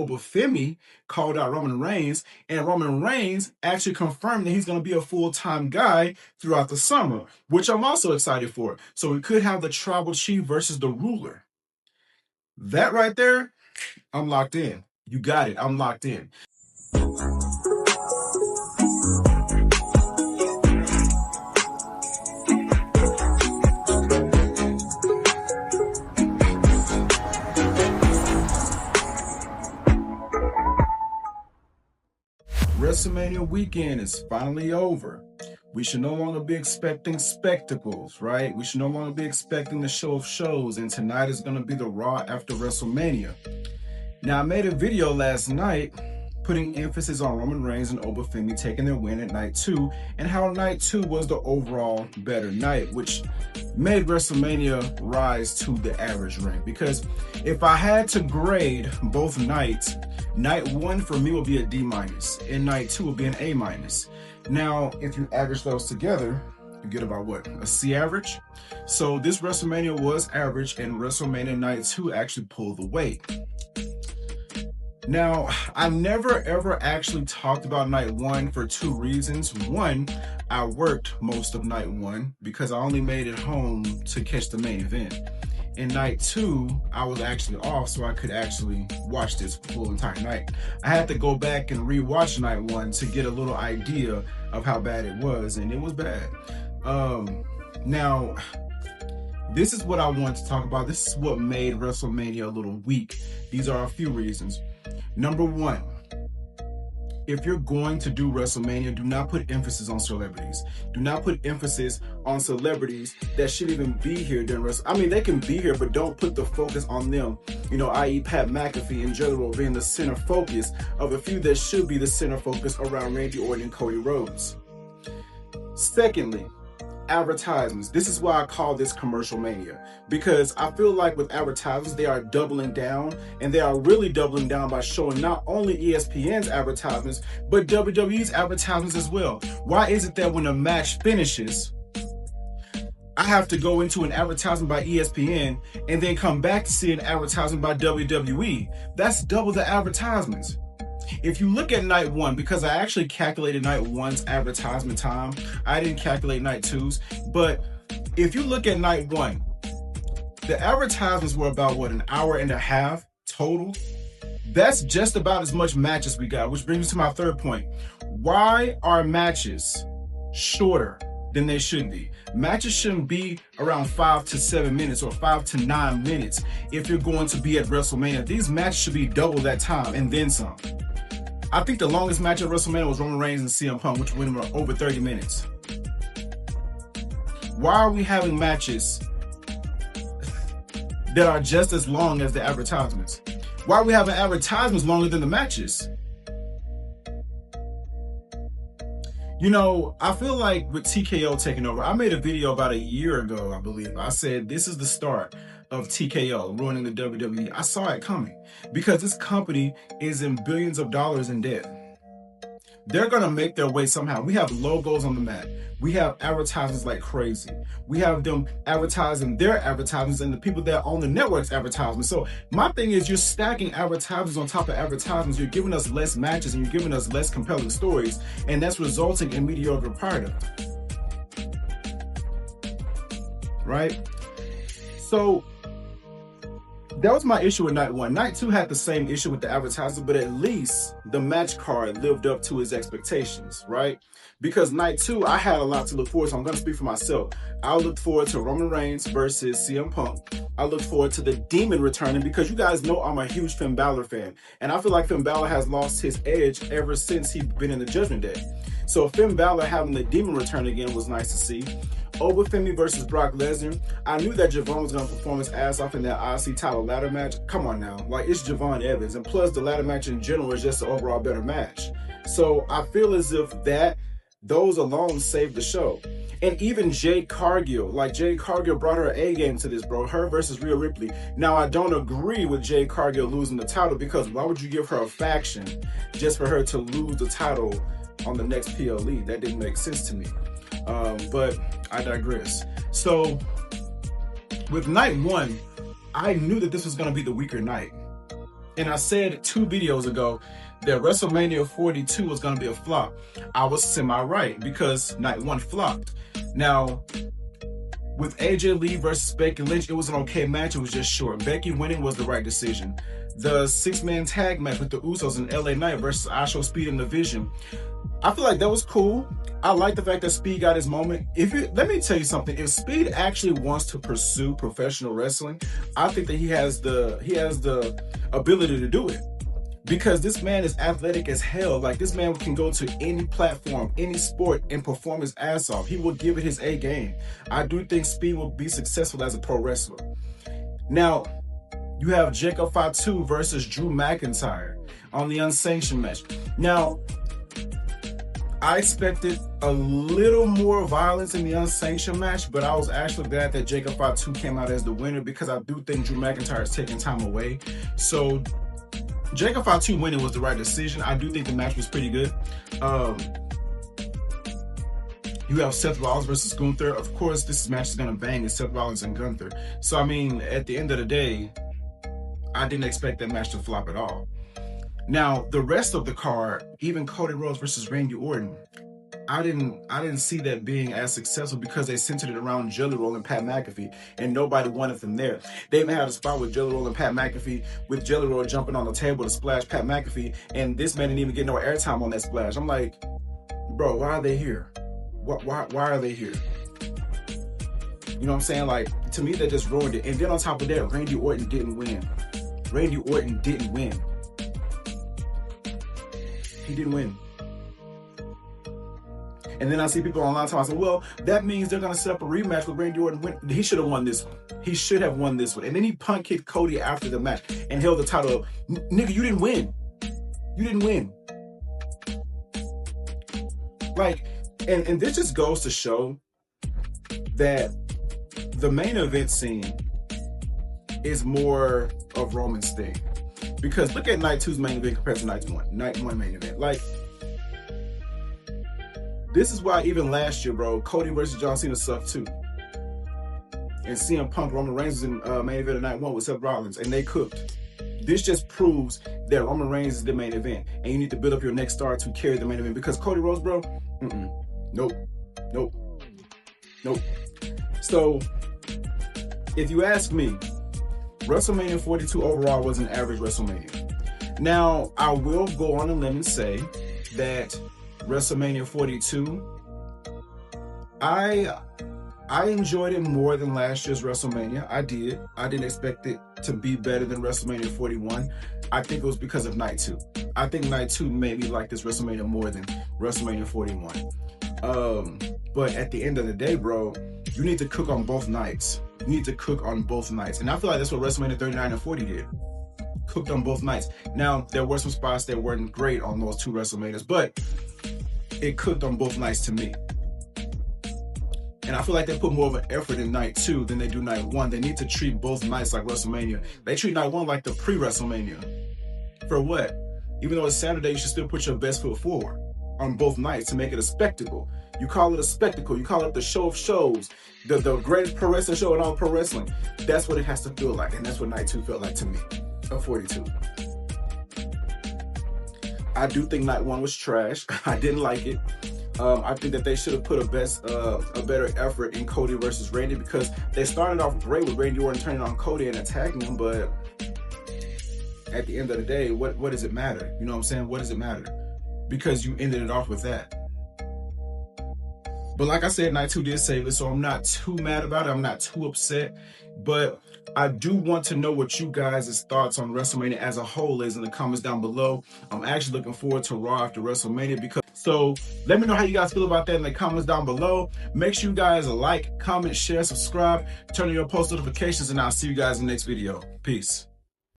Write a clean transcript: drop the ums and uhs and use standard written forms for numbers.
Obafemi called out Roman Reigns, and Roman Reigns actually confirmed that he's going to be a full-time guy throughout the summer, which I'm also excited for. So we could have the tribal chief versus the ruler. That right there, I'm locked in. You got it. I'm locked in. WrestleMania weekend is finally over. We should no longer be expecting spectacles, right? We should no longer be expecting the show of shows, and tonight is going to be the Raw after WrestleMania. Now, I made a video last night putting emphasis on Roman Reigns and Obafemi taking their win at night 2, and how night 2 was the overall better night, which made WrestleMania rise to the average rank. Because if I had to grade both nights, night 1 for me will be a D-, and night 2 will be an A-. Now, if you average those together, you get about what? A C average? So this WrestleMania was average, and WrestleMania night 2 actually pulled the weight. Now, I never ever actually talked about night 1 for 2 reasons. One, I worked most of night 1 because I only made it home to catch the main event. In night 2, I was actually off, so I could actually watch this full entire night. I had to go back and rewatch night 1 to get a little idea of how bad it was, and it was bad. Now, this is what I want to talk about. This is what made WrestleMania a little weak. These are a few reasons. Number 1, if you're going to do WrestleMania, do not put emphasis on celebrities. Do not put emphasis on celebrities that shouldn't even be here during WrestleMania. I mean, they can be here, but don't put the focus on them. I.e. Pat McAfee in general being the center focus of a few that should be the center focus around Randy Orton and Cody Rhodes. Secondly, advertisements. This is why I call this commercial mania, because I feel like with advertisements, they are doubling down, and they are really doubling down by showing not only ESPN's advertisements, but WWE's advertisements as well. Why is it that when a match finishes, I have to go into an advertisement by ESPN and then come back to see an advertisement by WWE? That's double the advertisements. If you look at night 1, because I actually calculated night 1's advertisement time, I didn't calculate night 2's, but if you look at night 1, the advertisements were about, what, an hour and a half total? That's just about as much matches we got, which brings me to my third point. Why are matches shorter than they should be? Matches shouldn't be around 5 to 7 minutes or 5 to 9 minutes if you're going to be at WrestleMania. These matches should be double that time and then some. I think the longest match at WrestleMania was Roman Reigns and CM Punk, which went over 30 minutes. Why are we having matches that are just as long as the advertisements? Why are we having advertisements longer than the matches? I feel like with TKO taking over, I made a video about a year ago, I believe. I said, this is the start of TKO ruining the WWE. I saw it coming because this company is in billions of dollars in debt. They're going to make their way somehow. We have logos on the mat. We have advertisements like crazy. We have them advertising their advertisements and the people that own the network's advertisements. So my thing is, you're stacking advertisements on top of advertisements. You're giving us less matches and you're giving us less compelling stories. And that's resulting in mediocre product. Right? So that was my issue with night 1. Night 2 had the same issue with the advertising, but at least the match card lived up to his expectations, right? Because night 2, I had a lot to look forward to. So I'm going to speak for myself. I looked forward to Roman Reigns versus CM Punk. I looked forward to the Demon returning, because you guys know I'm a huge Finn Balor fan. And I feel like Finn Balor has lost his edge ever since he's been in the Judgment Day. So Finn Balor having the Demon return again was nice to see. Obafemi versus Brock Lesnar. I knew that Javon was going to perform his ass off in that IC title ladder match. Come on now. Like, it's Javon Evans. And plus, the ladder match in general is just an overall better match. So I feel as if those alone saved the show. And even Jade Cargill. Like, Jade Cargill brought her A game to this, bro. Her versus Rhea Ripley. Now, I don't agree with Jade Cargill losing the title, because why would you give her a faction just for her to lose the title on the next PLE? That didn't make sense to me. But I digress. So with night 1, I knew that this was going to be the weaker night. And I said 2 videos ago that WrestleMania 42 was going to be a flop. I was semi-right because night 1 flopped. Now, with AJ Lee versus Becky Lynch, it was an okay match. It was just short. Becky winning was the right decision. The 6-man tag match with the Usos and LA Knight versus Io Speed and The Vision, I feel like that was cool. I like the fact that Speed got his moment. Let me tell you something. If Speed actually wants to pursue professional wrestling, I think that he has the ability to do it. Because this man is athletic as hell. Like, this man can go to any platform, any sport, and perform his ass off. He will give it his A game. I do think Speed will be successful as a pro wrestler. Now, you have Jacob Fatu versus Drew McIntyre on the unsanctioned match. Now, I expected a little more violence in the unsanctioned match, but I was actually glad that Jacob Fatu came out as the winner because I do think Drew McIntyre is taking time away. So, Jacob Fatu winning was the right decision. I do think the match was pretty good. You have Seth Rollins versus Gunther. Of course, this match is going to bang. It's Seth Rollins and Gunther. So, I mean, at the end of the day, I didn't expect that match to flop at all. Now, the rest of the card, even Cody Rhodes versus Randy Orton, I didn't see that being as successful because they centered it around Jelly Roll and Pat McAfee, and nobody wanted them there. They even had a spot with Jelly Roll and Pat McAfee, with Jelly Roll jumping on the table to splash Pat McAfee, and this man didn't even get no airtime on that splash. I'm like, bro, why are they here? Why are they here? You know what I'm saying? Like, to me, that just ruined it. And then on top of that, Randy Orton didn't win. Randy Orton didn't win. He didn't win. And then I see people online talking, I said, well, that means they're going to set up a rematch with Randy Orton. He should have won this one. He should have won this one. And then he punt kicked Cody after the match and held the title up. Nigga, you didn't win. You didn't win. Like, and this just goes to show that the main event scene is more of Roman's thing. Because look at night 2's main event compared to night 1 main event. Like, this is why even last year, bro, Cody versus John Cena sucked too. And CM Punk, Roman Reigns was in main event of night 1 with Seth Rollins, and they cooked. This just proves that Roman Reigns is the main event, and you need to build up your next star to carry the main event. Because Cody Rhodes, bro, nope. So, if you ask me, WrestleMania 42 overall was an average WrestleMania. Now, I will go on a limb and say that WrestleMania 42, I enjoyed it more than last year's WrestleMania. I did. I didn't expect it to be better than WrestleMania 41. I think it was because of night 2. I think night 2 made me like this WrestleMania more than WrestleMania 41. But at the end of the day, bro, you need to cook on both nights. You need to cook on both nights. And I feel like that's what WrestleMania 39 and 40 did. Cooked on both nights. Now, there were some spots that weren't great on those 2 WrestleManias, but it cooked on both nights to me. And I feel like they put more of an effort in night 2 than they do night 1. They need to treat both nights like WrestleMania. They treat night 1 like the pre-WrestleMania. For what? Even though it's Saturday, you should still put your best foot forward on both nights to make it a spectacle. You call it a spectacle. You call it the show of shows, the greatest pro wrestling show in all pro wrestling. That's what it has to feel like, and that's what night 2 felt like to me, of 42. I do think night 1 was trash. I didn't like it. I think that they should have put a better effort in Cody versus Randy, because they started off great with Randy Orton turning on Cody and attacking him, but at the end of the day, what does it matter? You know what I'm saying? What does it matter? Because you ended it off with that. But like I said, night 2 did save it, so I'm not too mad about it. I'm not too upset. But I do want to know what you guys' thoughts on WrestleMania as a whole is in the comments down below. I'm actually looking forward to Raw after WrestleMania, so let me know how you guys feel about that in the comments down below. Make sure you guys like, comment, share, subscribe, turn on your post notifications, and I'll see you guys in the next video. Peace.